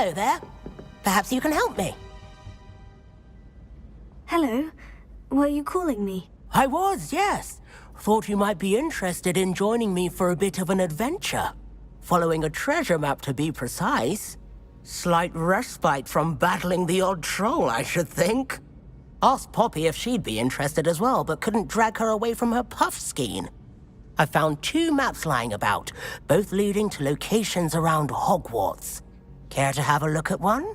Hello there. Perhaps you can help me. Hello. Were you calling me? I was, yes. Thought you might be interested in joining me for a bit of an adventure. Following a treasure map, to be precise. Slight respite from battling the odd troll, I should think. Asked Poppy if she'd be interested as well, but couldn't drag her away from her puff skein. I found 2 maps lying about, both leading to locations around Hogwarts. Care to have a look at one?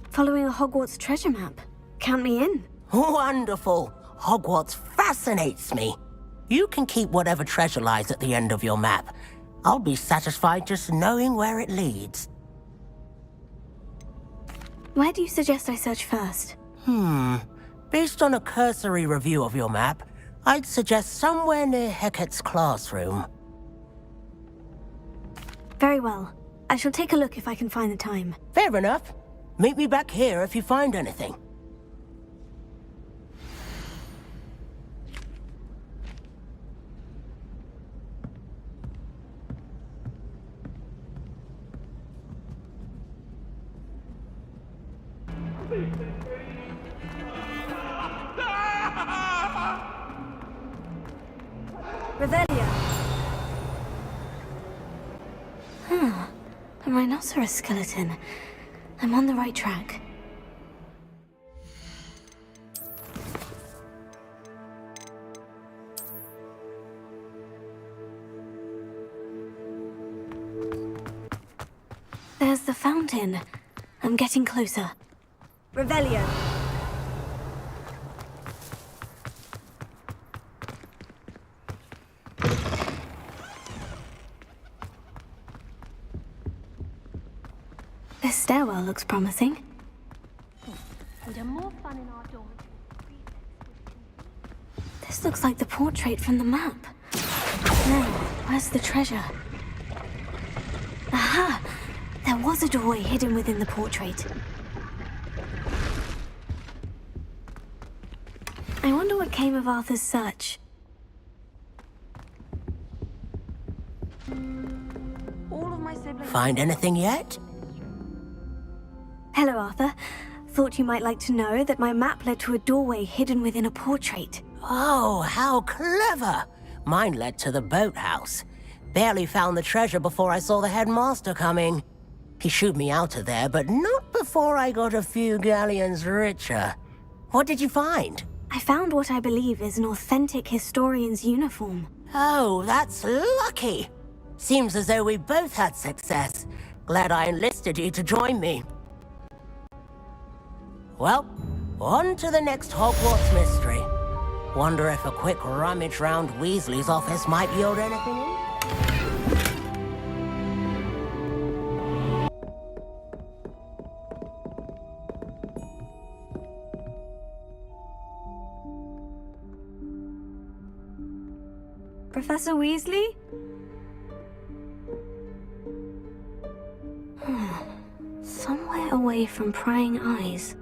Following a Hogwarts treasure map. Count me in. Wonderful. Hogwarts fascinates me. You can keep whatever treasure lies at the end of your map. I'll be satisfied just knowing where it leads. Where do you suggest I search first? Based on a cursory review of your map, I'd suggest somewhere near Hecate's classroom. Very well. I shall take a look if I can find the time. Fair enough. Meet me back here if you find anything. Revelia! A rhinoceros skeleton. I'm on the right track. There's the fountain. I'm getting closer. Revelio. This stairwell looks promising. This looks like the portrait from the map. Now, where's the treasure? Aha! There was a doorway hidden within the portrait. I wonder what came of Arthur's search. All of my siblings... Find anything yet? Hello, Arthur. Thought you might like to know that my map led to a doorway hidden within a portrait. Oh, how clever! Mine led to the boathouse. Barely found the treasure before I saw the headmaster coming. He shooed me out of there, but not before I got a few galleons richer. What did you find? I found what I believe is an authentic historian's uniform. Oh, that's lucky. Seems as though we both had success. Glad I enlisted you to join me. Well, on to the next Hogwarts mystery. Wonder if a quick rummage round Weasley's office might yield anything in? Professor Weasley? Somewhere away from prying eyes.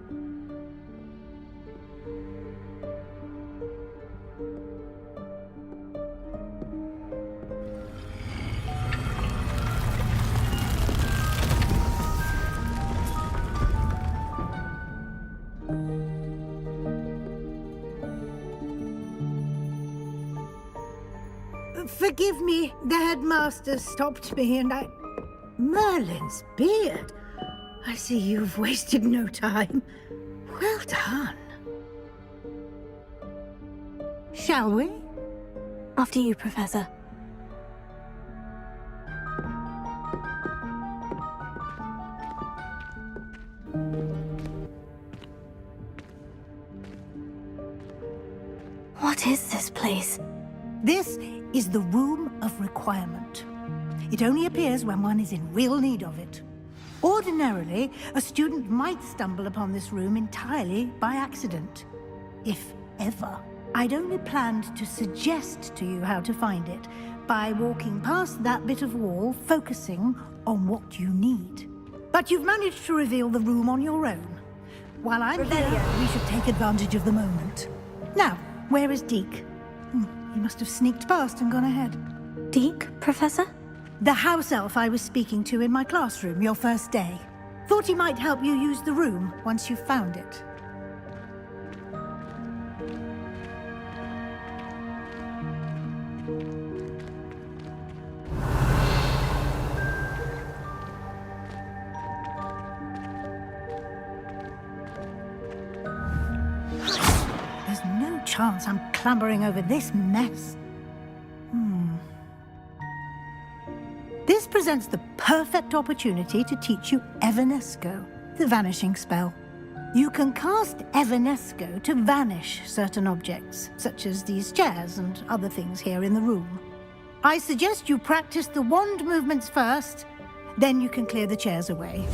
Forgive me, the headmaster stopped me and I... Merlin's beard! I see you've wasted no time. Well done. Shall we? After you, Professor. What is this place? This is the Room of Requirement. It only appears when one is in real need of it. Ordinarily, a student might stumble upon this room entirely by accident. If ever. I'd only planned to suggest to you how to find it by walking past that bit of wall, focusing on what you need. But you've managed to reveal the room on your own. While I'm here, we should take advantage of the moment. Now, where is Deke? He must have sneaked past and gone ahead. Deke, Professor? The house elf I was speaking to in my classroom your first day. Thought he might help you use the room once you found it. There's no chance I'm clambering over this mess. This presents the perfect opportunity to teach you Evanesco, the vanishing spell. You can cast Evanesco to vanish certain objects, such as these chairs and other things here in the room. I suggest you practice the wand movements first, then you can clear the chairs away.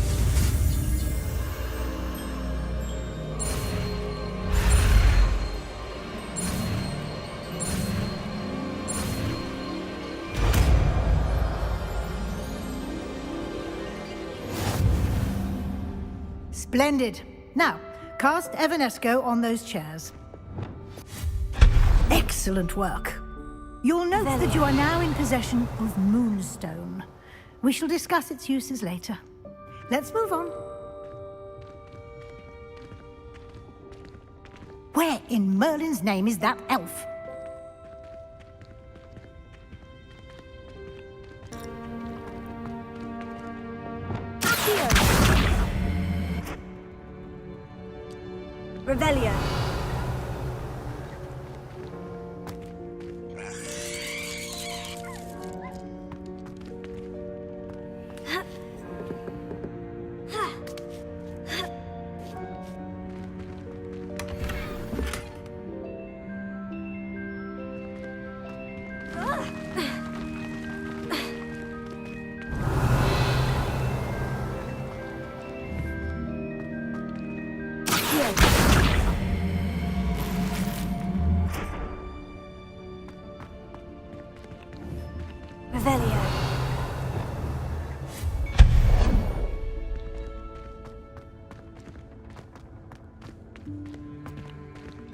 Splendid. Now, cast Evanesco on those chairs. Excellent work. You'll note that you are now in possession of Moonstone. We shall discuss its uses later. Let's move on. Where in Merlin's name is that elf? Revelio.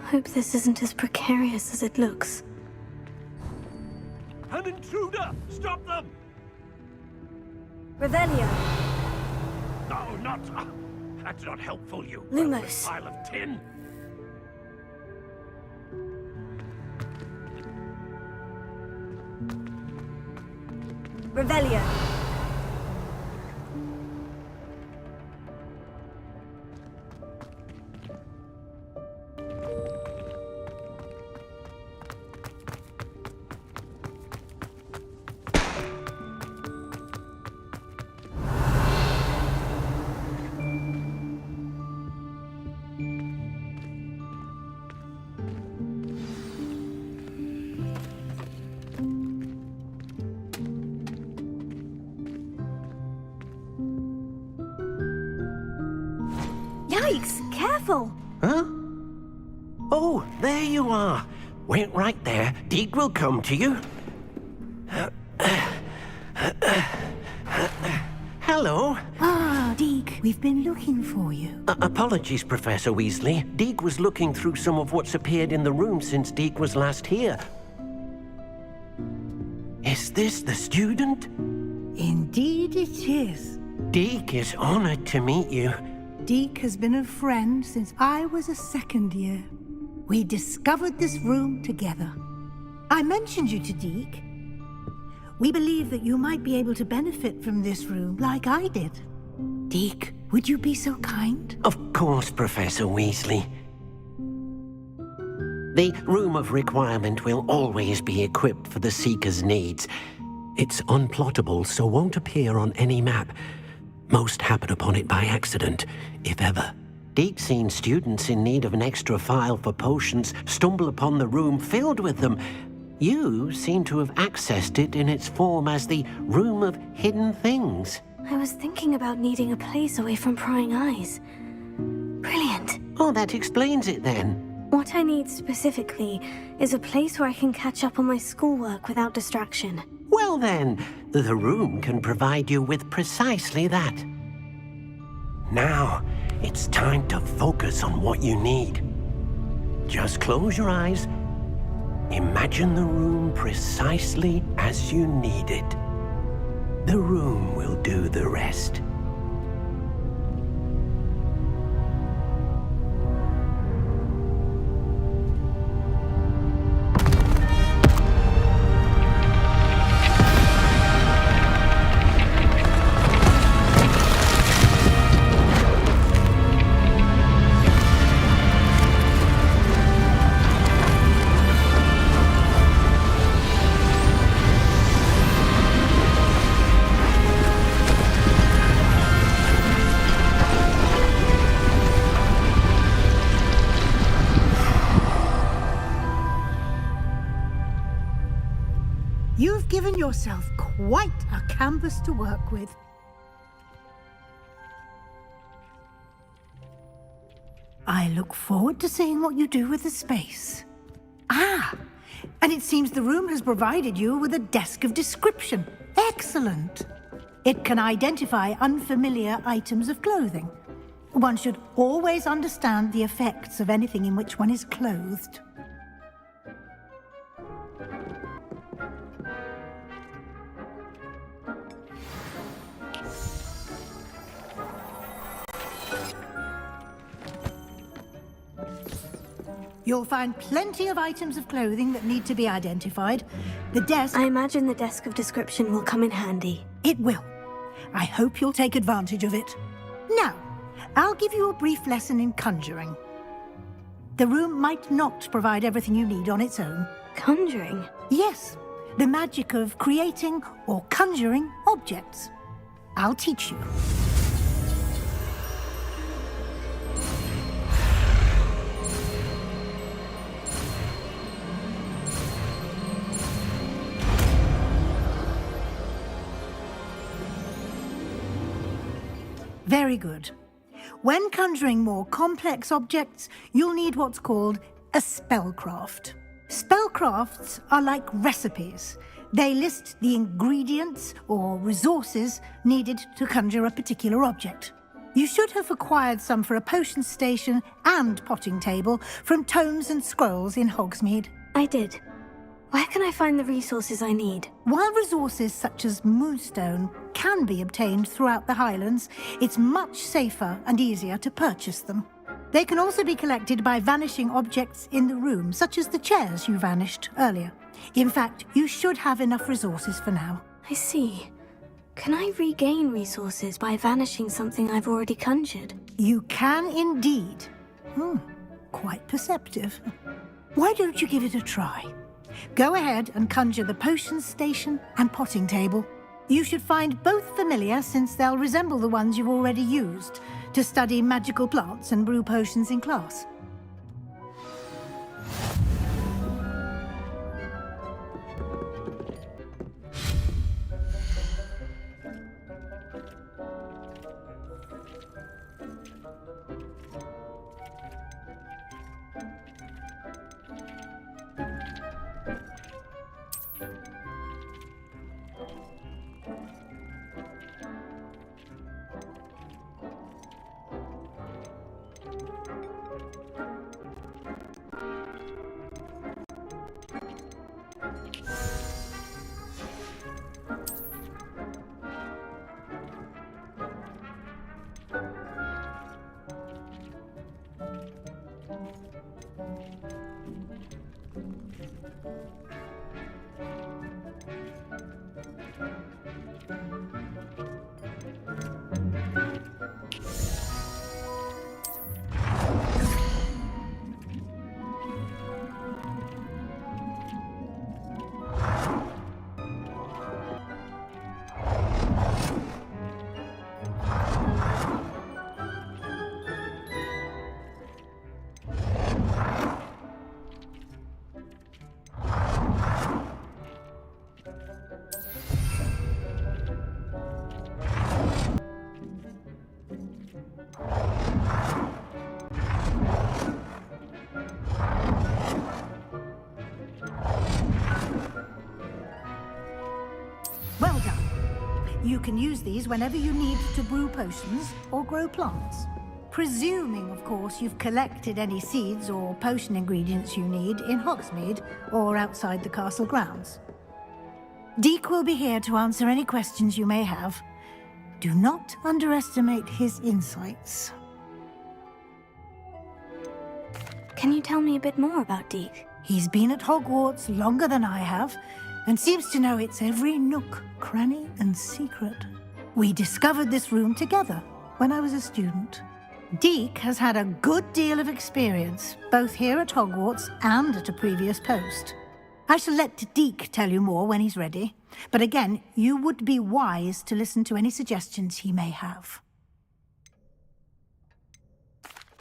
Hope this isn't as precarious as it looks. An intruder! Stop them! Revelio. No, not... that's not helpful, you Lumos. worthless pile of tin. Revelio. Yikes! Careful! Huh? Oh, there you are. Wait right there. Deke will come to you. Hello. Ah, Deke, we've been looking for you. Apologies, Professor Weasley. Deke was looking through some of what's appeared in the room since Deke was last here. Is this the student? Indeed it is. Deke is honored to meet you. Deke has been a friend since I was a second year. We discovered this room together. I mentioned you to Deke. We believe that you might be able to benefit from this room like I did. Deke, would you be so kind? Of course, Professor Weasley. The Room of Requirement will always be equipped for the Seeker's needs. It's unplottable, so won't appear on any map. Most happen upon it by accident, if ever. Deke's seen students in need of an extra file for potions stumble upon the room filled with them. You seem to have accessed it in its form as the Room of Hidden Things. I was thinking about needing a place away from prying eyes. Brilliant. Oh, that explains it then. What I need specifically is a place where I can catch up on my schoolwork without distraction. Well then, the room can provide you with precisely that. Now, it's time to focus on what you need. Just close your eyes. Imagine the room precisely as you need it. The room will do the rest. You've given yourself quite a canvas to work with. I look forward to seeing what you do with the space. Ah, and it seems the room has provided you with a desk of description. Excellent. It can identify unfamiliar items of clothing. One should always understand the effects of anything in which one is clothed. You'll find plenty of items of clothing that need to be identified. The desk... I imagine the desk of description will come in handy. It will. I hope you'll take advantage of it. Now, I'll give you a brief lesson in conjuring. The room might not provide everything you need on its own. Conjuring? Yes, the magic of creating or conjuring objects. I'll teach you. Very good. When conjuring more complex objects, you'll need what's called a spellcraft. Spellcrafts are like recipes. They list the ingredients or resources needed to conjure a particular object. You should have acquired some for a potion station and potting table from tomes and scrolls in Hogsmeade. I did. Where can I find the resources I need? While resources such as moonstone can be obtained throughout the Highlands, it's much safer and easier to purchase them. They can also be collected by vanishing objects in the room, such as the chairs you vanished earlier. In fact, you should have enough resources for now. I see. Can I regain resources by vanishing something I've already conjured? You can indeed. Quite perceptive. Why don't you give it a try? Go ahead and conjure the potion station and potting table. You should find both familiar, since they'll resemble the ones you've already used to study magical plants and brew potions in class. Well done. You can use these whenever you need to brew potions or grow plants. Presuming, of course, you've collected any seeds or potion ingredients you need in Hogsmeade or outside the castle grounds. Deke will be here to answer any questions you may have. Do not underestimate his insights. Can you tell me a bit more about Deke? He's been at Hogwarts longer than I have, and seems to know its every nook, cranny, and secret. We discovered this room together when I was a student. Deke has had a good deal of experience, both here at Hogwarts and at a previous post. I shall let Deke tell you more when he's ready, but again, you would be wise to listen to any suggestions he may have.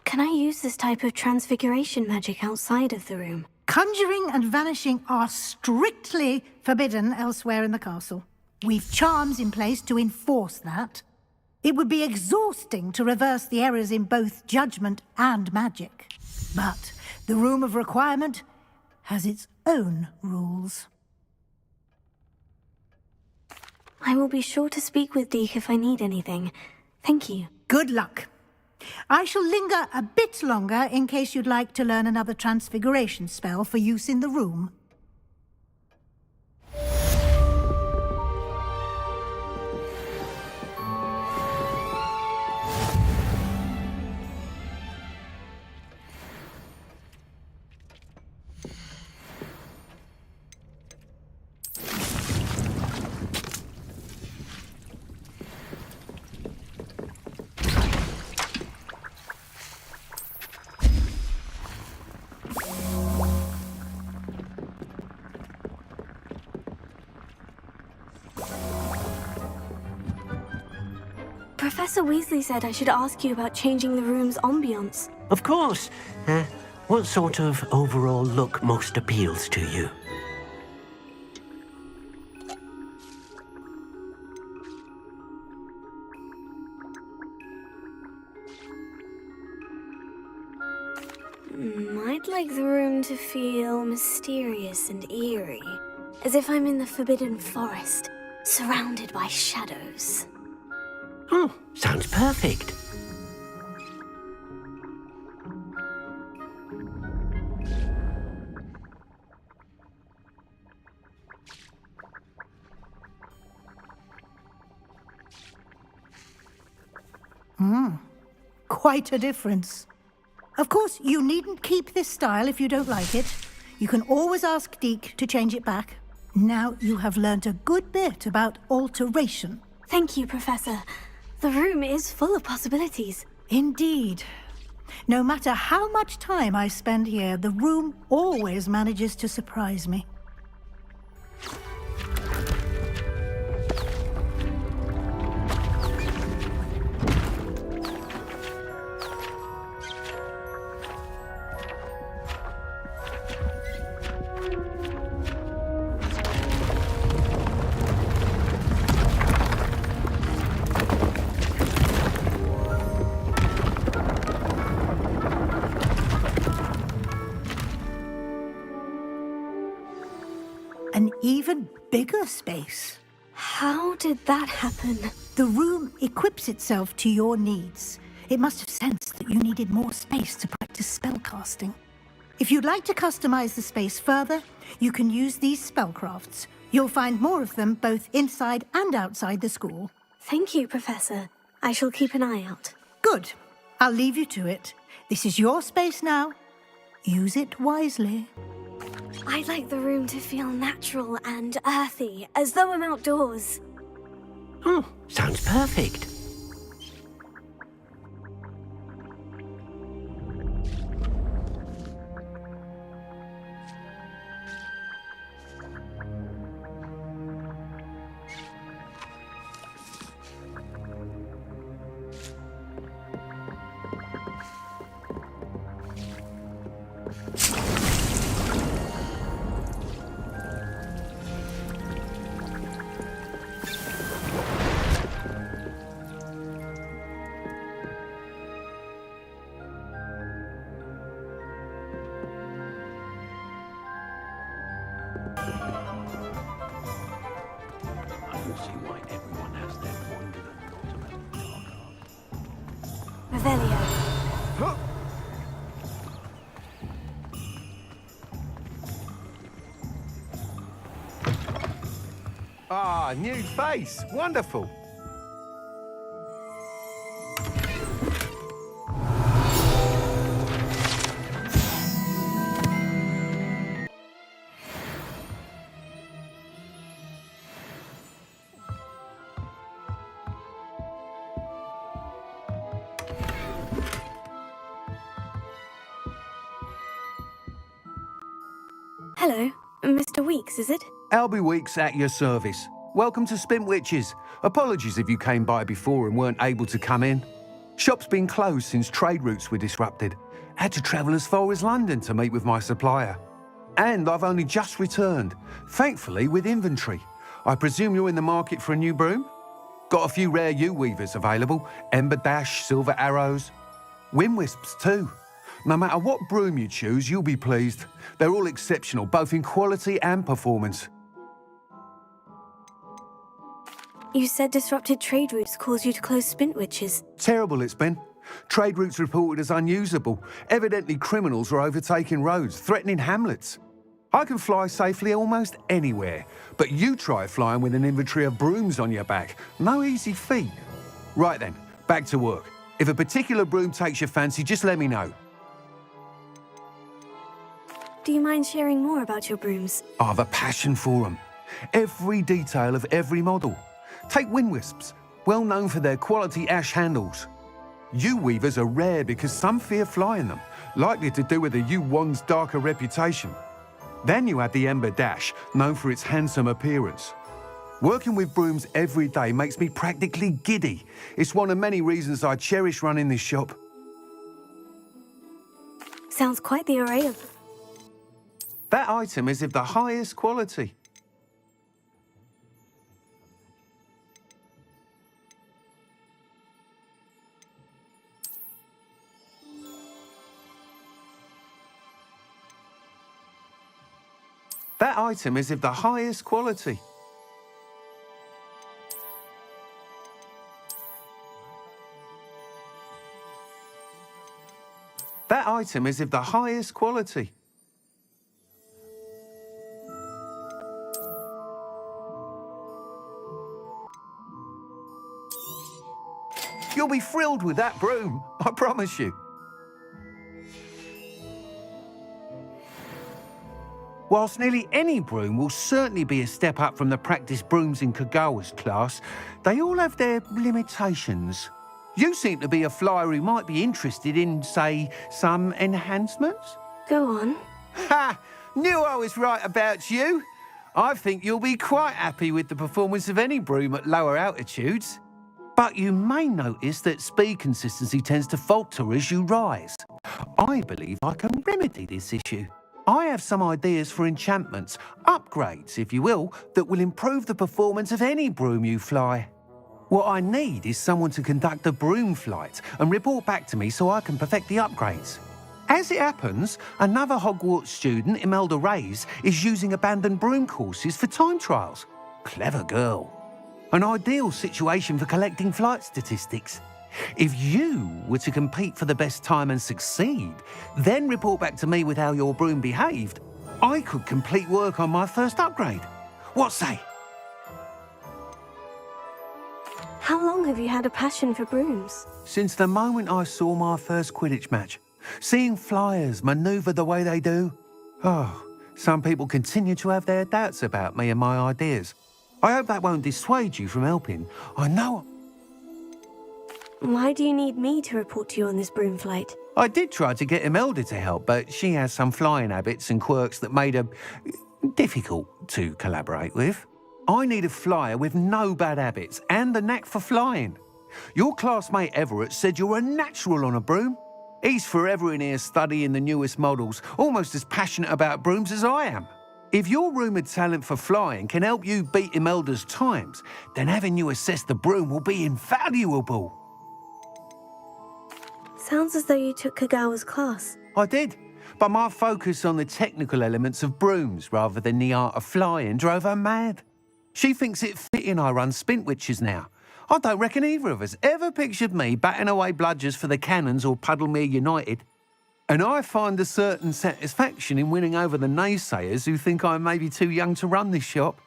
Can I use this type of transfiguration magic outside of the room? Conjuring and vanishing are strictly forbidden elsewhere in the castle. We've charms in place to enforce that. It would be exhausting to reverse the errors in both judgment and magic. But the Room of Requirement has its own rules. I will be sure to speak with Deke if I need anything. Thank you. Good luck. I shall linger a bit longer in case you'd like to learn another transfiguration spell for use in the room. Professor Weasley said I should ask you about changing the room's ambiance. Of course. What sort of overall look most appeals to you? I'd like the room to feel mysterious and eerie, as if I'm in the Forbidden Forest, surrounded by shadows. Oh, sounds perfect. Quite a difference. Of course, you needn't keep this style if you don't like it. You can always ask Deke to change it back. Now you have learnt a good bit about alteration. Thank you, Professor. The room is full of possibilities. Indeed. No matter how much time I spend here, the room always manages to surprise me. An even bigger space. How did that happen? The room equips itself to your needs. It must have sensed that you needed more space to practice spellcasting. If you'd like to customize the space further, you can use these spellcrafts. You'll find more of them both inside and outside the school. Thank you, Professor. I shall keep an eye out. Good. I'll leave you to it. This is your space now. Use it wisely. I'd like the room to feel natural and earthy, as though I'm outdoors. Oh, sounds perfect. I can see why everyone has their wonderland thought about the Revelio. Ah, new face. Wonderful. Hello, Mr. Weeks, is it? Albie Weeks at your service. Welcome to Spintwitches. Apologies if you came by before and weren't able to come in. Shop's been closed since trade routes were disrupted. Had to travel as far as London to meet with my supplier. And I've only just returned, thankfully with inventory. I presume you're in the market for a new broom? Got a few rare U-weavers available. Ember Dash, Silver Arrows. Wind Wisps too. No matter what broom you choose, you'll be pleased. They're all exceptional, both in quality and performance. You said disrupted trade routes caused you to close Spintwitches. Terrible it's been. Trade routes reported as unusable. Evidently criminals are overtaking roads, threatening hamlets. I can fly safely almost anywhere, but you try flying with an inventory of brooms on your back. No easy feat. Right then, back to work. If a particular broom takes your fancy, just let me know. Do you mind sharing more about your brooms? I've a passion for them. Every detail of every model. Take Wind Wisps, well known for their quality ash handles. U-weavers are rare because some fear flying them, likely to do with the U-wand's darker reputation. Then you have the Ember Dash, known for its handsome appearance. Working with brooms every day makes me practically giddy. It's one of many reasons I cherish running this shop. Sounds quite the array of... That item is of the highest quality. That item is of the highest quality. That item is of the highest quality. You'll be thrilled with that broom, I promise you. Whilst nearly any broom will certainly be a step up from the practice brooms in Kagawa's class, they all have their limitations. You seem to be a flyer who might be interested in, say, some enhancements? Go on. Ha! Knew I was right about you. I think you'll be quite happy with the performance of any broom at lower altitudes. But you may notice that speed consistency tends to falter as you rise. I believe I can remedy this issue. I have some ideas for enchantments, upgrades, if you will, that will improve the performance of any broom you fly. What I need is someone to conduct a broom flight and report back to me so I can perfect the upgrades. As it happens, another Hogwarts student, Imelda Reyes, is using abandoned broom courses for time trials. Clever girl. An ideal situation for collecting flight statistics. If you were to compete for the best time and succeed, then report back to me with how your broom behaved, I could complete work on my first upgrade. What say? How long have you had a passion for brooms? Since the moment I saw my first Quidditch match. Seeing flyers manoeuvre the way they do. Oh, some people continue to have their doubts about me and my ideas. I hope that won't dissuade you from helping. I know... Why do you need me to report to you on this broom flight? I did try to get Imelda to help, but she has some flying habits and quirks that made her difficult to collaborate with. I need a flyer with no bad habits and the knack for flying. Your classmate Everett said you're a natural on a broom. He's forever in here studying the newest models, almost as passionate about brooms as I am. If your rumoured talent for flying can help you beat Imelda's times, then having you assess the broom will be invaluable. Sounds as though you took Kagawa's class. I did, but my focus on the technical elements of brooms rather than the art of flying drove her mad. She thinks it fitting I run Spintwitches now. I don't reckon either of us ever pictured me batting away bludgers for the Cannons or Puddlemere United. And I find a certain satisfaction in winning over the naysayers who think I'm maybe too young to run this shop.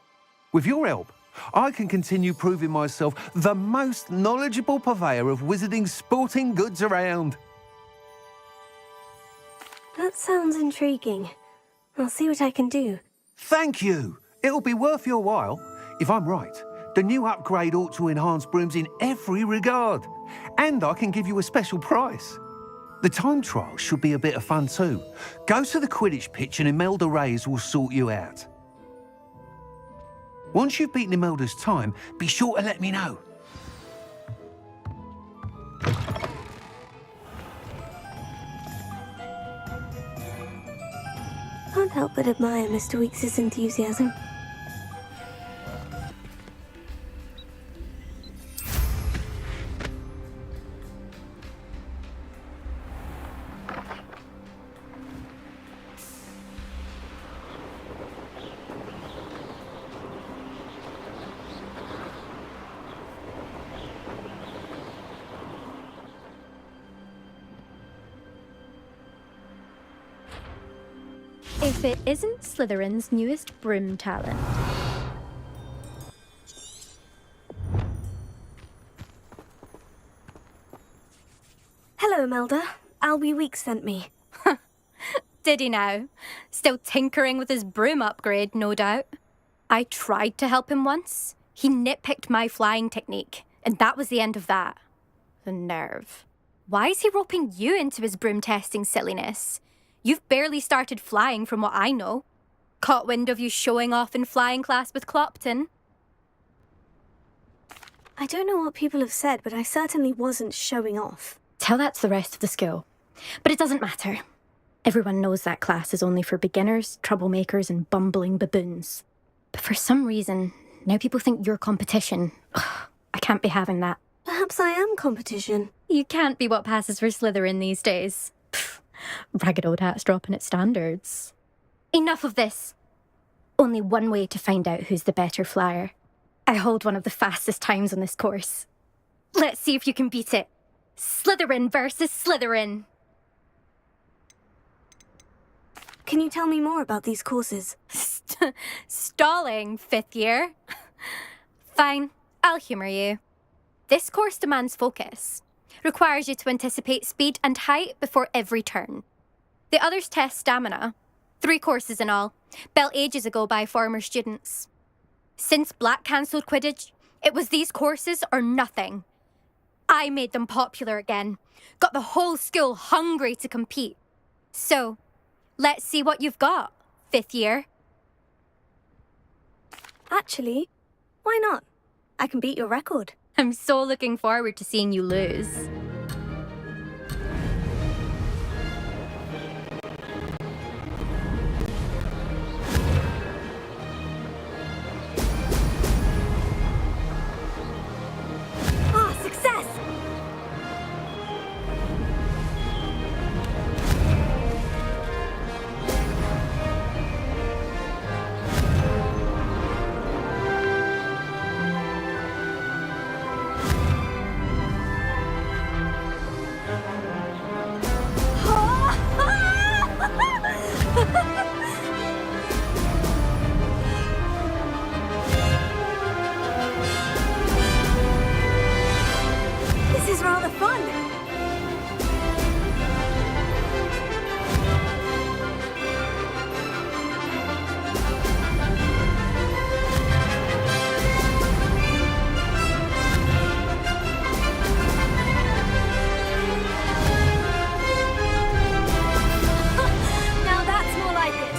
With your help, I can continue proving myself the most knowledgeable purveyor of wizarding sporting goods around. That sounds intriguing. I'll see what I can do. Thank you. It'll be worth your while. If I'm right, the new upgrade ought to enhance brooms in every regard. And I can give you a special price. The time trial should be a bit of fun too. Go to the Quidditch pitch and Imelda Reyes will sort you out. Once you've beaten Imelda's time, be sure to let me know. Can't help but admire Mr. Weekes' enthusiasm. If it isn't Slytherin's newest broom talent. Hello, Imelda. Albie Weekes sent me. Did he now? Still tinkering with his broom upgrade, no doubt. I tried to help him once. He nitpicked my flying technique, and that was the end of that. The nerve. Why is he roping you into his broom testing silliness? You've barely started flying from what I know. Caught wind of you showing off in flying class with Clopton. I don't know what people have said, but I certainly wasn't showing off. Tell that to the rest of the school. But it doesn't matter. Everyone knows that class is only for beginners, troublemakers, and bumbling baboons. But for some reason, now people think you're competition. Ugh, I can't be having that. Perhaps I am competition. You can't be what passes for Slytherin these days. Pfft, ragged old hat's dropping its standards. Enough of this. Only one way to find out who's the better flyer. I hold one of the fastest times on this course. Let's see if you can beat it. Slytherin versus Slytherin. Can you tell me more about these courses? Stalling, 5th year? Fine, I'll humour you. This course demands focus. Requires you to anticipate speed and height before every turn. The others test stamina. 3 courses in all, built ages ago by former students. Since Black cancelled Quidditch, it was these courses or nothing. I made them popular again. Got the whole school hungry to compete. So, let's see what you've got, 5th year. Actually, why not? I can beat your record. I'm so looking forward to seeing you lose. Ah, success! This is rather fun. Now that's more like it.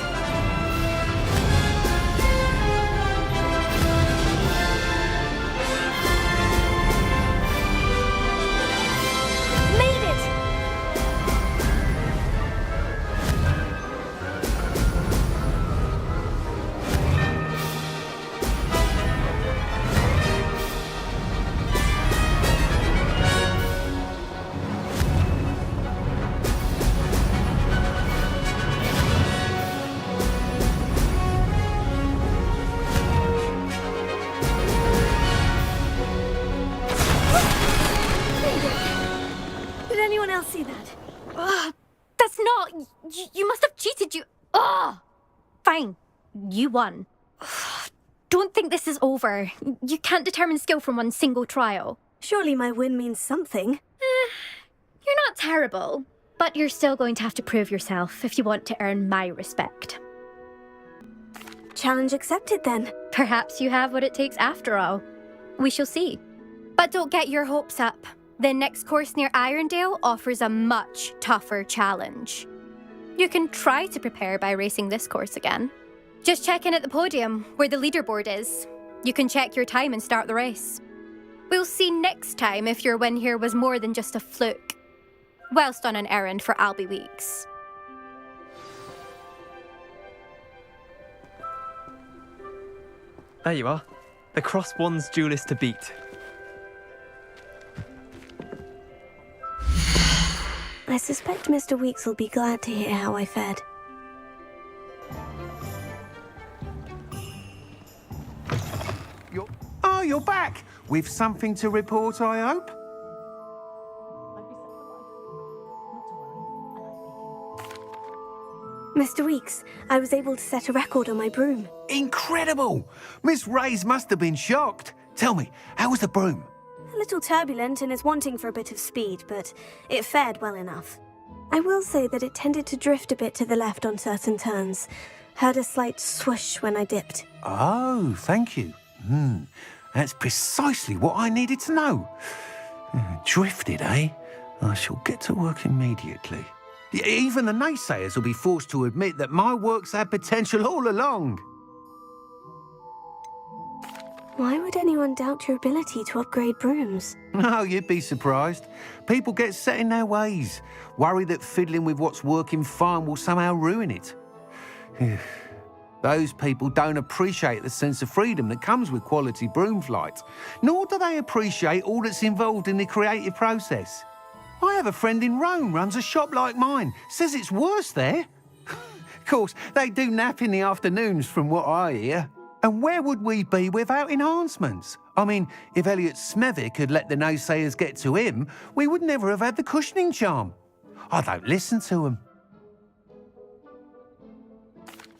Made it! Did anyone else see that? Ugh, that's not... You must have cheated, you... Ugh! Fine, you won. Ugh, don't think this is over. You can't determine skill from one single trial. Surely my win means something. You're not terrible, but you're still going to have to prove yourself if you want to earn my respect. Challenge accepted then. Perhaps you have what it takes after all. We shall see. But don't get your hopes up. The next course near Irondale offers a much tougher challenge. You can try to prepare by racing this course again. Just check in at the podium, where the leaderboard is. You can check your time and start the race. We'll see next time if your win here was more than just a fluke. Whilst on an errand for Albie Weeks. There you are. The Cross Wands duelist to beat. I suspect Mr. Weeks will be glad to hear how I fared. You're back! With something to report, I hope? Mr. Weeks, I was able to set a record on my broom. Incredible! Miss Reyes must have been shocked. Tell me, how was the broom? A little turbulent and is wanting for a bit of speed, but it fared well enough. I will say that it tended to drift a bit to the left on certain turns. Heard a slight swoosh when I dipped. Oh, thank you. That's precisely what I needed to know. Drifted, eh? I shall get to work immediately. Even the naysayers will be forced to admit that my work's had potential all along. Why would anyone doubt your ability to upgrade brooms? No, you'd be surprised. People get set in their ways, worry that fiddling with what's working fine will somehow ruin it. Those people don't appreciate the sense of freedom that comes with quality broom flight, nor do they appreciate all that's involved in the creative process. I have a friend in Rome runs a shop like mine, says it's worse there. Of course, they do nap in the afternoons from what I hear. And where would we be without enhancements? I mean, if Elliot Smethwick had let the naysayers get to him, we would never have had the cushioning charm. I don't listen to them.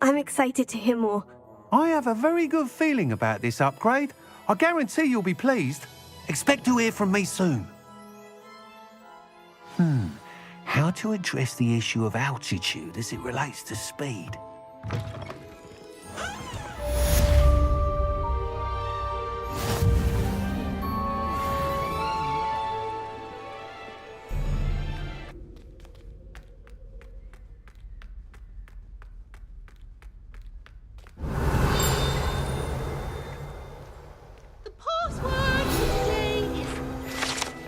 I'm excited to hear more. I have a very good feeling about this upgrade. I guarantee you'll be pleased. Expect to hear from me soon. How to address the issue of altitude as it relates to speed?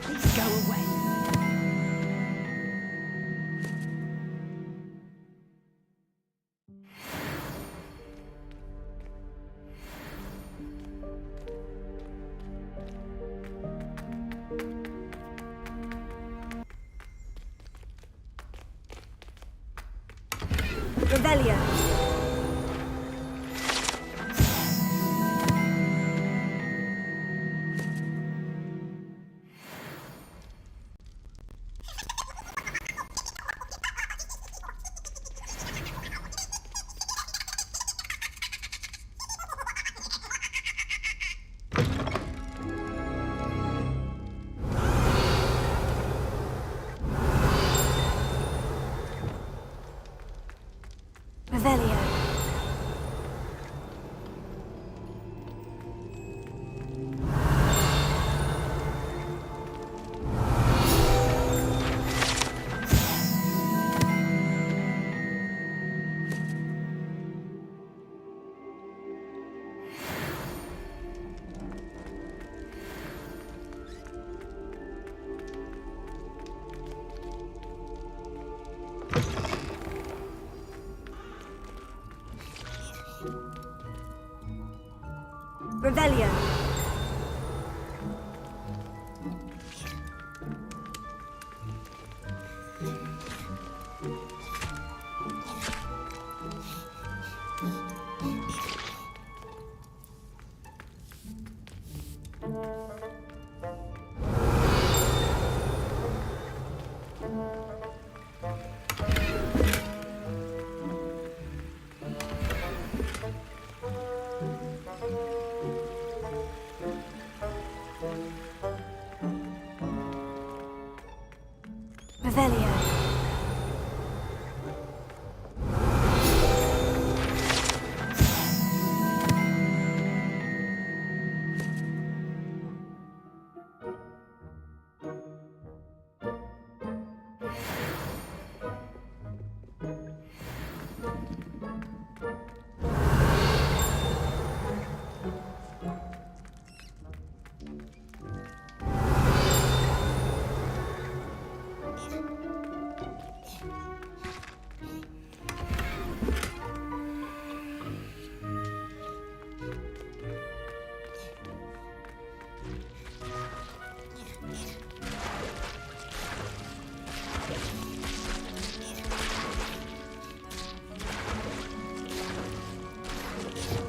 Please go away. Revelio. Revelio. Revelio. Revelio.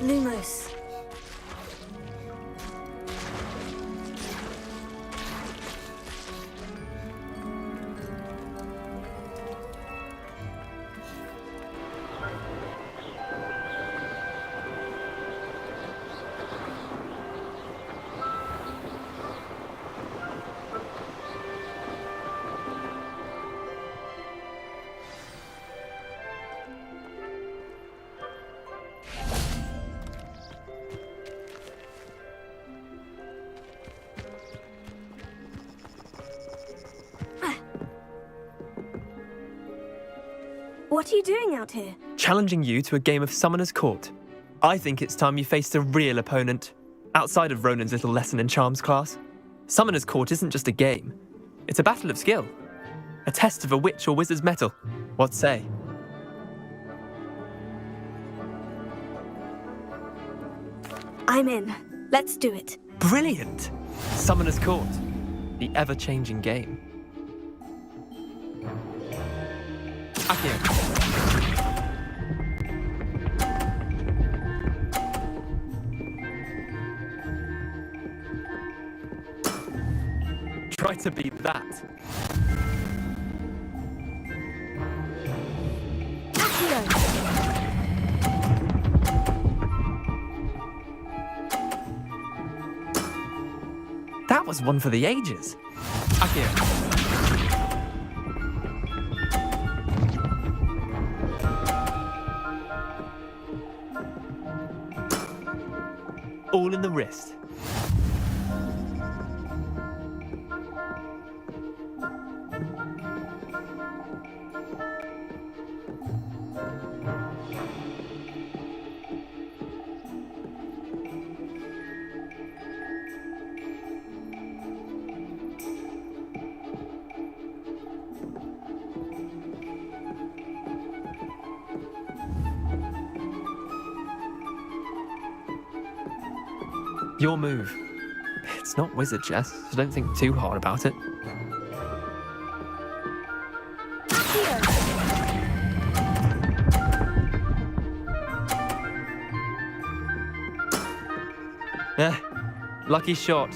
Lumos. What are you doing out here? Challenging you to a game of Summoner's Court. I think it's time you faced a real opponent, outside of Ronan's little lesson in charms class. Summoner's Court isn't just a game. It's a battle of skill. A test of a witch or wizard's mettle. What say? I'm in. Let's do it. Brilliant! Summoner's Court. The ever-changing game. Accio. Try to beat that. That was one for the ages. Accio. All in the wrist. Your move. It's not wizard chess, so don't think too hard about it. Yeah, lucky shot.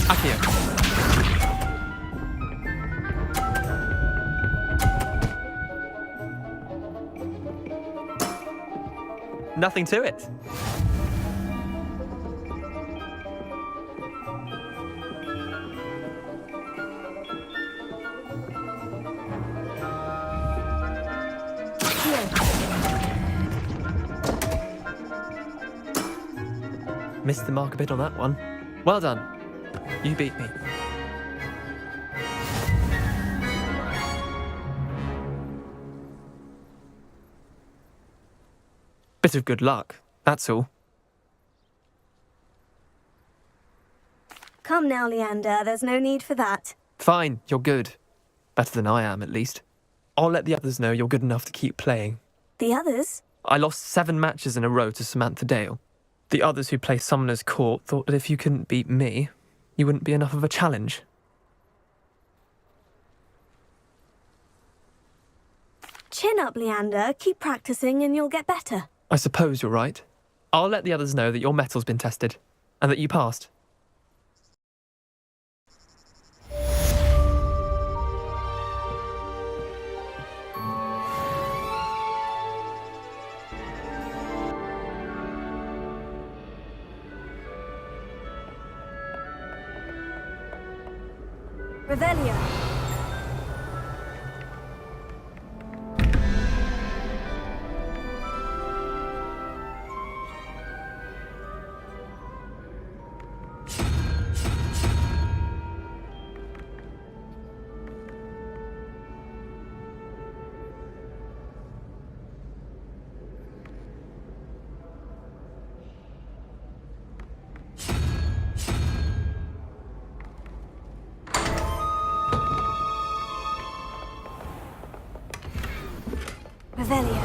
Accio. Nothing to it. Missed the mark a bit on that one. Well done. You beat me. Bit of good luck, that's all. Come now, Leander. There's no need for that. Fine, you're good. Better than I am, at least. I'll let the others know you're good enough to keep playing. The others? I lost 7 matches in a row to Samantha Dale. The others who play Summoner's Court thought that if you couldn't beat me, you wouldn't be enough of a challenge. Chin up, Leander. Keep practicing and you'll get better. I suppose you're right. I'll let the others know that your metal's been tested, and that you passed. Revelio. Revelio.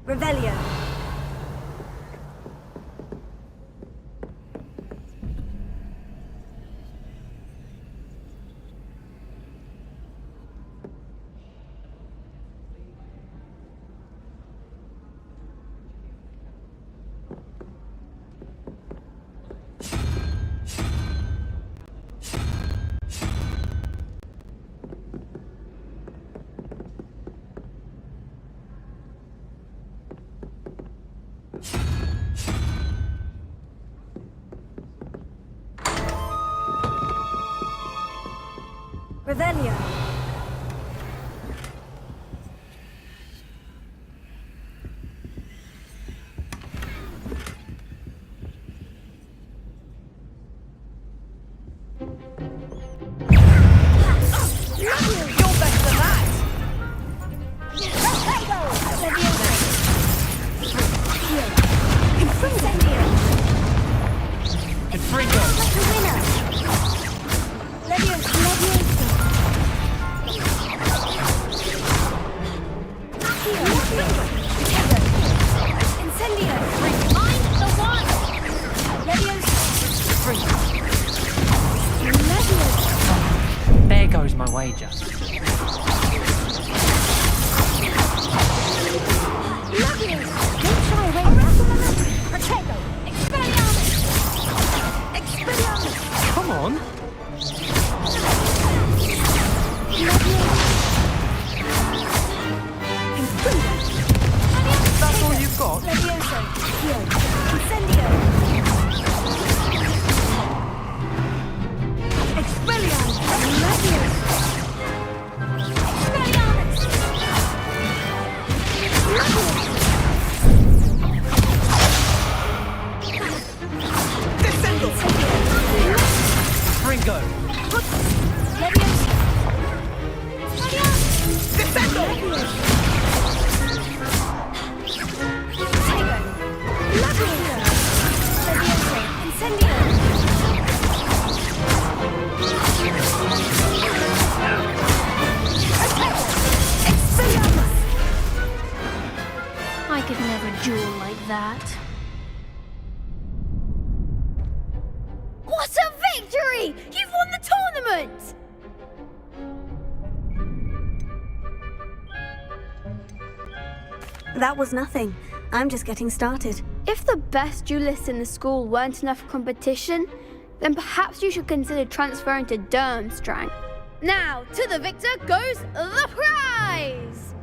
Revelio. Revelio. There goes my wager. Come on. That's all you've got? Ringo! I could never duel like that. What a victory! You've won the tournament! That was nothing. I'm just getting started. If the best duelists in the school weren't enough for competition, then perhaps you should consider transferring to Durmstrang. Now, to the victor goes the prize!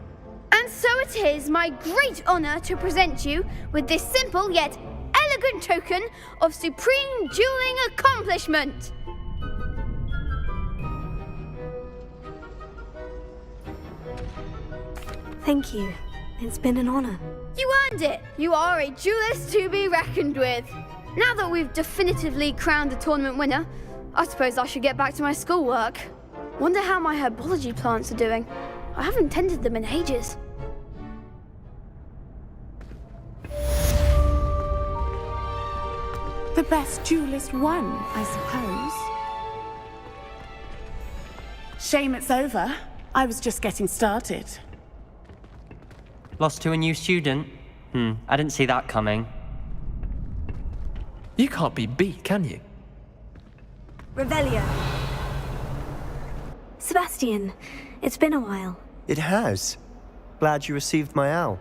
And so it is my great honour to present you with this simple yet elegant token of supreme dueling accomplishment. Thank you. It's been an honor. You earned it! You are a duelist to be reckoned with. Now that we've definitively crowned the tournament winner, I suppose I should get back to my schoolwork. Wonder how my herbology plants are doing. I haven't tended them in ages. The best duelist won, I suppose. Shame it's over. I was just getting started. Lost to a new student? I didn't see that coming. You can't be beat, can you? Revelio. Sebastian, it's been a while. It has. Glad you received my owl.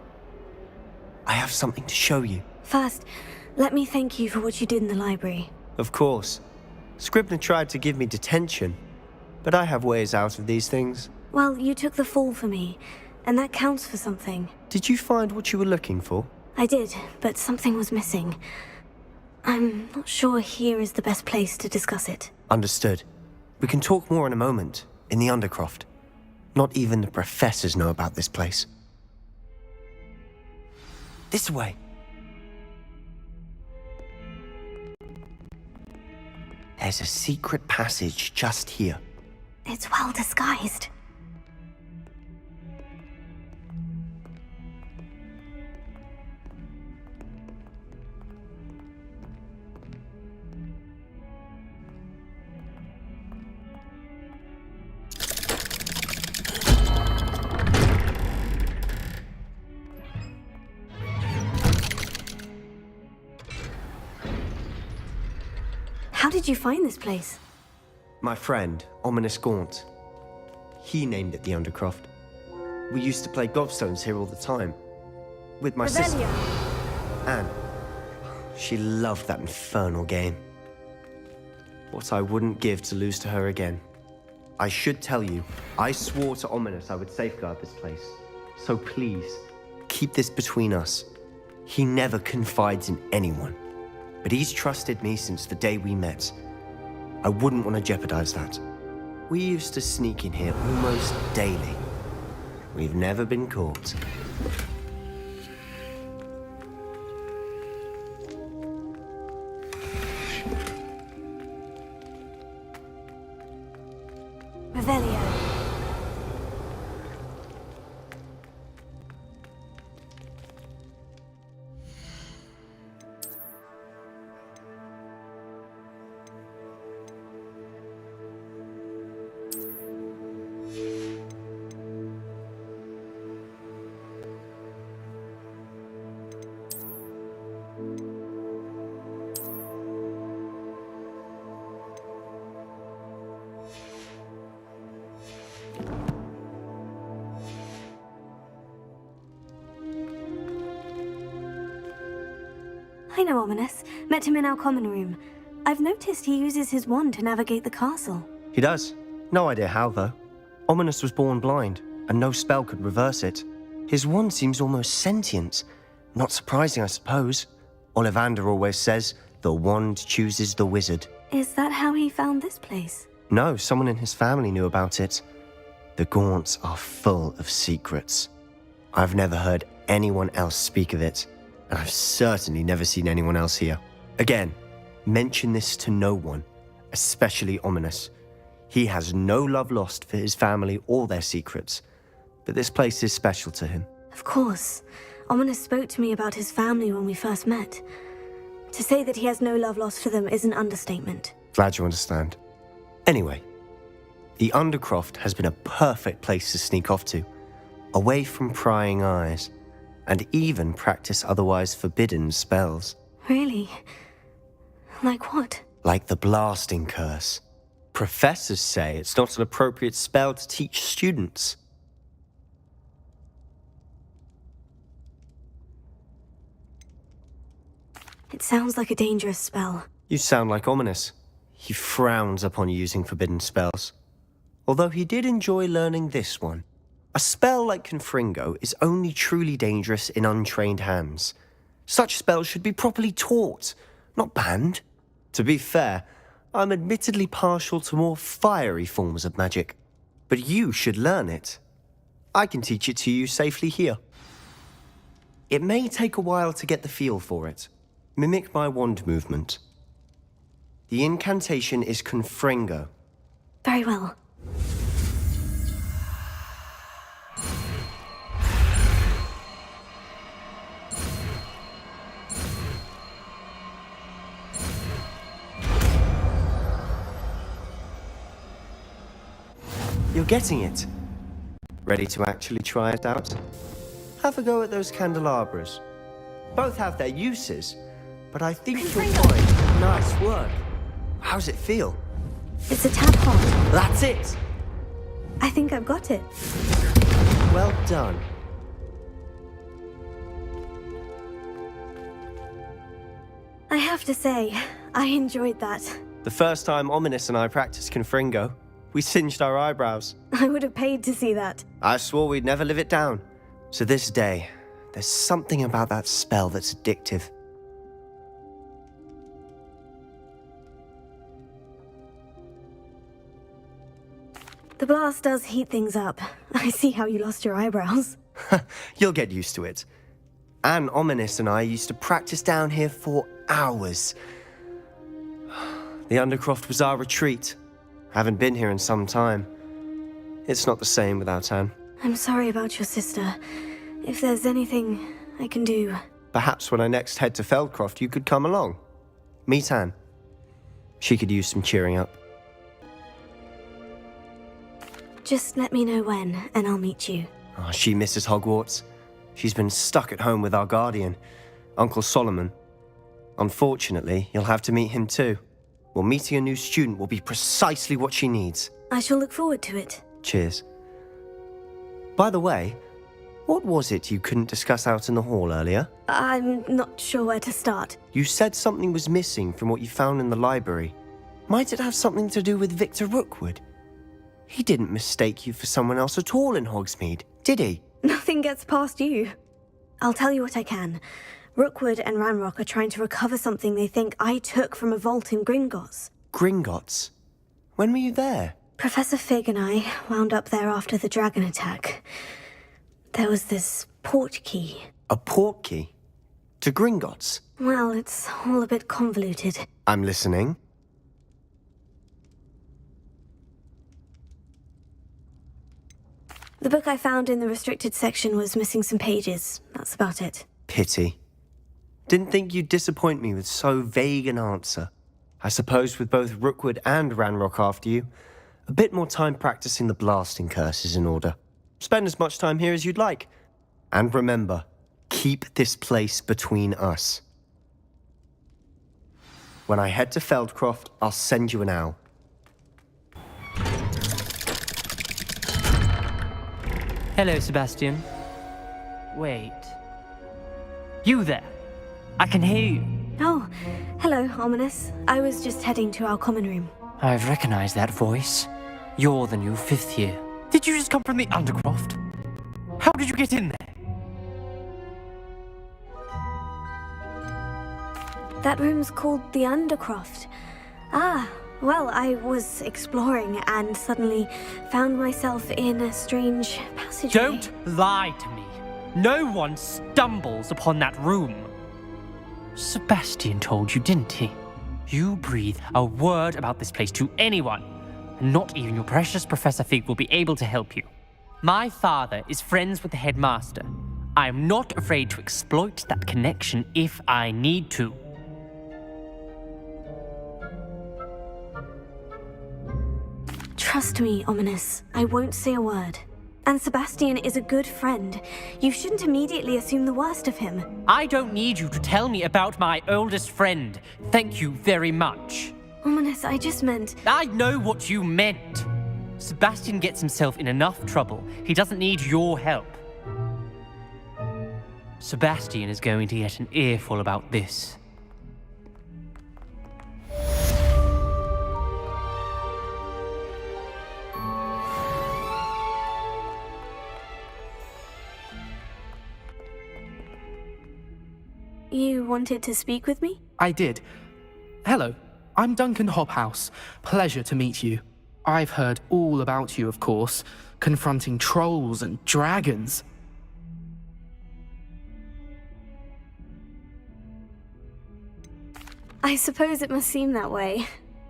I have something to show you. First, let me thank you for what you did in the library. Of course. Scribner tried to give me detention, but I have ways out of these things. Well, you took the fall for me, and that counts for something. Did you find what you were looking for? I did, but something was missing. I'm not sure here is the best place to discuss it. Understood. We can talk more in a moment. in the Undercroft. Not even the professors know about this place. This way. There's a secret passage just here. It's well disguised. How did you find this place? My friend, Ominous Gaunt. He named it the Undercroft. We used to play gobstones here all the time. With my sister, Anne. She loved that infernal game. What I wouldn't give to lose to her again. I should tell you, I swore to Ominous I would safeguard this place. So please, keep this between us. He never confides in anyone. But he's trusted me since the day we met. I wouldn't want to jeopardize that. We used to sneak in here almost daily. We've never been caught. Revelio. I know Ominous. Met him in our common room. I've noticed he uses his wand to navigate the castle. He does. No idea how, though. Ominous was born blind, and no spell could reverse it. His wand seems almost sentient. Not surprising, I suppose. Ollivander always says, the wand chooses the wizard. Is that how he found this place? No, someone in his family knew about it. The Gaunts are full of secrets. I've never heard anyone else speak of it, and I've certainly never seen anyone else here. Again, mention this to no one, especially Ominous. He has no love lost for his family or their secrets, but this place is special to him. Of course. Ominous spoke to me about his family when we first met. To say that he has no love lost for them is an understatement. Glad you understand. Anyway, the Undercroft has been a perfect place to sneak off to, away from prying eyes, and even practice otherwise forbidden spells. Really? Like what? Like the blasting curse. Professors say it's not an appropriate spell to teach students. It sounds like a dangerous spell. You sound like Ominous. He frowns upon using forbidden spells. Although he did enjoy learning this one. A spell like Confringo is only truly dangerous in untrained hands. Such spells should be properly taught, not banned. To be fair, I'm admittedly partial to more fiery forms of magic. But you should learn it. I can teach it to you safely here. It may take a while to get the feel for it. Mimic my wand movement. The incantation is Confringo. Very well. You're getting it. Ready to actually try it out? Have a go at those candelabras. Both have their uses, but I think you'll find... Nice work. How's it feel? It's a tad hot. That's it! I think I've got it. Well done. I have to say, I enjoyed that. The first time Ominous and I practiced Confringo, we singed our eyebrows. I would have paid to see that. I swore we'd never live it down. To this day, there's something about that spell that's addictive. The blast does heat things up. I see how you lost your eyebrows. You'll get used to it. Anne, Ominous and I used to practice down here for hours. The Undercroft was our retreat. Haven't been here in some time. It's not the same without Anne. I'm sorry about your sister. If there's anything I can do... Perhaps when I next head to Feldcroft, you could come along. Meet Anne. She could use some cheering up. Just let me know when, and I'll meet you. Oh, she misses Hogwarts. She's been stuck at home with our guardian, Uncle Solomon. Unfortunately, you'll have to meet him too. Well, meeting a new student will be precisely what she needs. I shall look forward to it. Cheers. By the way, what was it you couldn't discuss out in the hall earlier? I'm not sure where to start. You said something was missing from what you found in the library. Might it have something to do with Victor Rookwood? He didn't mistake you for someone else at all in Hogsmeade, did he? Nothing gets past you. I'll tell you what I can. Rookwood and Ranrock are trying to recover something they think I took from a vault in Gringotts. Gringotts? When were you there? Professor Fig and I wound up there after the dragon attack. There was this port key. A port key? To Gringotts? Well, it's all a bit convoluted. I'm listening. The book I found in the restricted section was missing some pages. That's about it. Pity. Didn't think you'd disappoint me with so vague an answer. I suppose with both Rookwood and Ranrock after you, a bit more time practicing the blasting curse is in order. Spend as much time here as you'd like. And remember, keep this place between us. When I head to Feldcroft, I'll send you an owl. Hello, Sebastian. Wait. You there? I can hear you. Oh, hello, Ominous. I was just heading to our common room. I've recognized that voice. You're the new 5th year. Did you just come from the Undercroft? How did you get in there? That room's called the Undercroft. Ah, well, I was exploring and suddenly found myself in a strange passageway. Don't lie to me. No one stumbles upon that room. Sebastian told you, didn't he? You breathe a word about this place to anyone, and not even your precious Professor Fig will be able to help you. My father is friends with the headmaster. I am not afraid to exploit that connection if I need to. Trust me, Ominous. I won't say a word. And Sebastian is a good friend. You shouldn't immediately assume the worst of him. I don't need you to tell me about my oldest friend. Thank you very much. Ominous, I just meant... I know what you meant. Sebastian gets himself in enough trouble. He doesn't need your help. Sebastian is going to get an earful about this. You wanted to speak with me? I did. Hello, I'm Duncan Hobhouse. Pleasure to meet you. I've heard all about you, of course, confronting trolls and dragons. I suppose it must seem that way.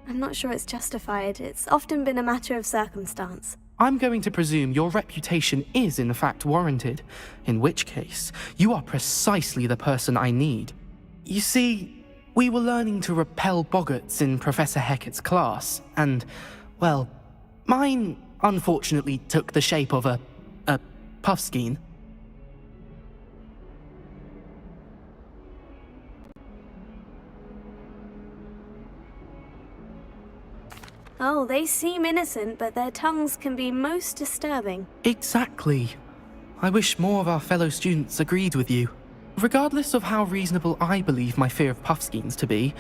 I'm not sure it's justified. It's often been a matter of circumstance. I'm going to presume your reputation is in fact warranted, in which case, you are precisely the person I need. You see, we were learning to repel boggarts in Professor Hecat's class, and, well, mine unfortunately took the shape of a puffskein. Oh, they seem innocent, but their tongues can be most disturbing. Exactly. I wish more of our fellow students agreed with you. Regardless of how reasonable I believe my fear of puffskeins to be,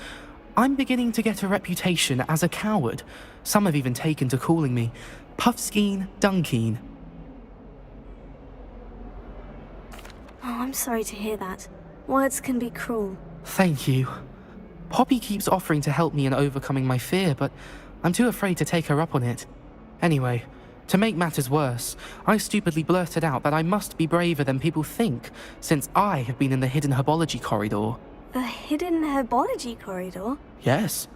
I'm beginning to get a reputation as a coward. Some have even taken to calling me Puffskeen Dunkeen. Oh, I'm sorry to hear that. Words can be cruel. Thank you. Poppy keeps offering to help me in overcoming my fear, but I'm too afraid to take her up on it. Anyway, To make matters worse, I stupidly blurted out that I must be braver than people think, since I have been in the hidden herbology corridor. A hidden herbology corridor? Yes.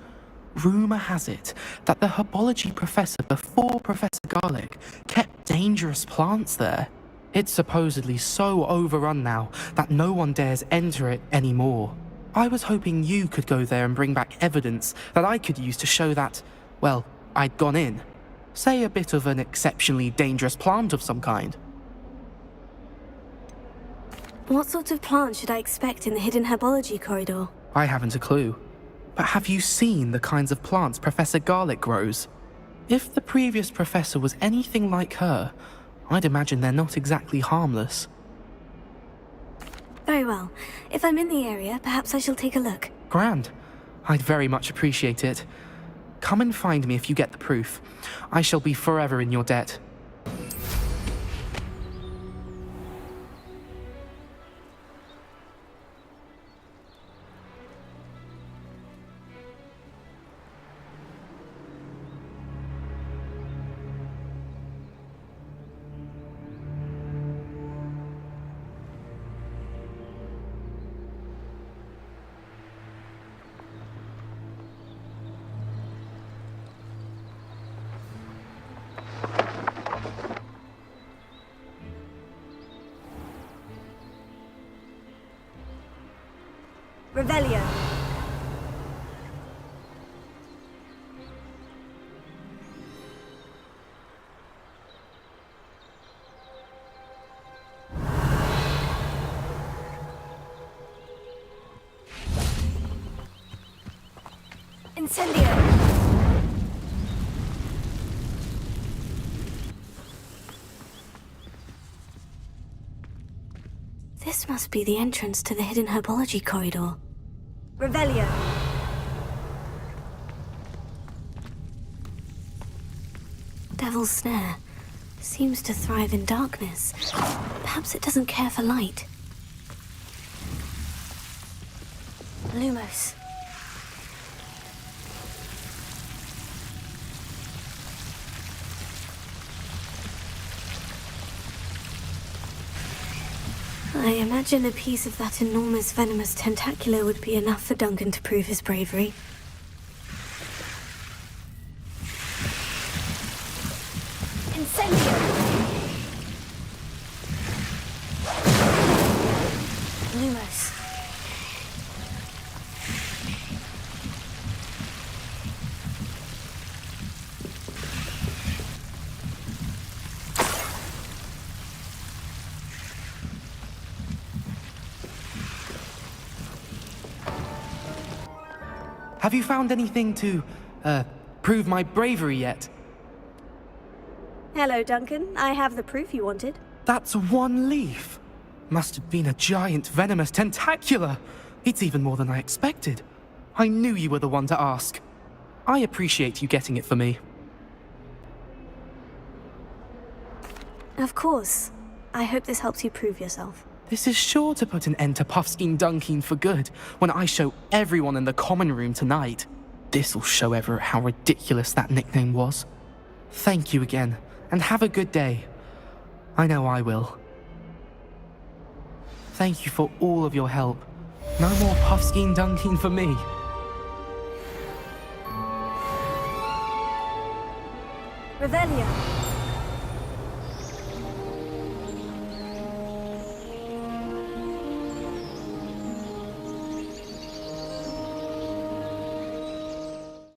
Rumour has it that the herbology professor before Professor Garlic kept dangerous plants there. It's supposedly so overrun now that no one dares enter it anymore. I was hoping you could go there and bring back evidence that I could use to show that, well, I'd gone in. Say a bit of an exceptionally dangerous plant of some kind. What sort of plant should I expect in the hidden herbology corridor? I haven't a clue. But have you seen the kinds of plants Professor Garlic grows? If the previous professor was anything like her, I'd imagine they're not exactly harmless. Very well. If I'm in the area, perhaps I shall take a look. Grand. I'd very much appreciate it. Come and find me if you get the proof. I shall be forever in your debt. Revelio. Incendio. This must be the entrance to the hidden herbology corridor. Revelio. Devil's Snare. Seems to thrive in darkness. Perhaps it doesn't care for light. Lumos. I imagine a piece of that enormous venomous tentacular would be enough for Duncan to prove his bravery. Incendio! Lumos. Have you found anything to, prove my bravery yet? Hello, Duncan. I have the proof you wanted. That's one leaf. Must have been a giant venomous tentacular. It's even more than I expected. I knew you were the one to ask. I appreciate you getting it for me. Of course. I hope this helps you prove yourself. This is sure to put an end to Puffskein Dunkeen for good when I show everyone in the common room tonight. This'll show Everett how ridiculous that nickname was. Thank you again, and have a good day. I know I will. Thank you for all of your help. No more Puffskein Dunkeen for me. Revelio.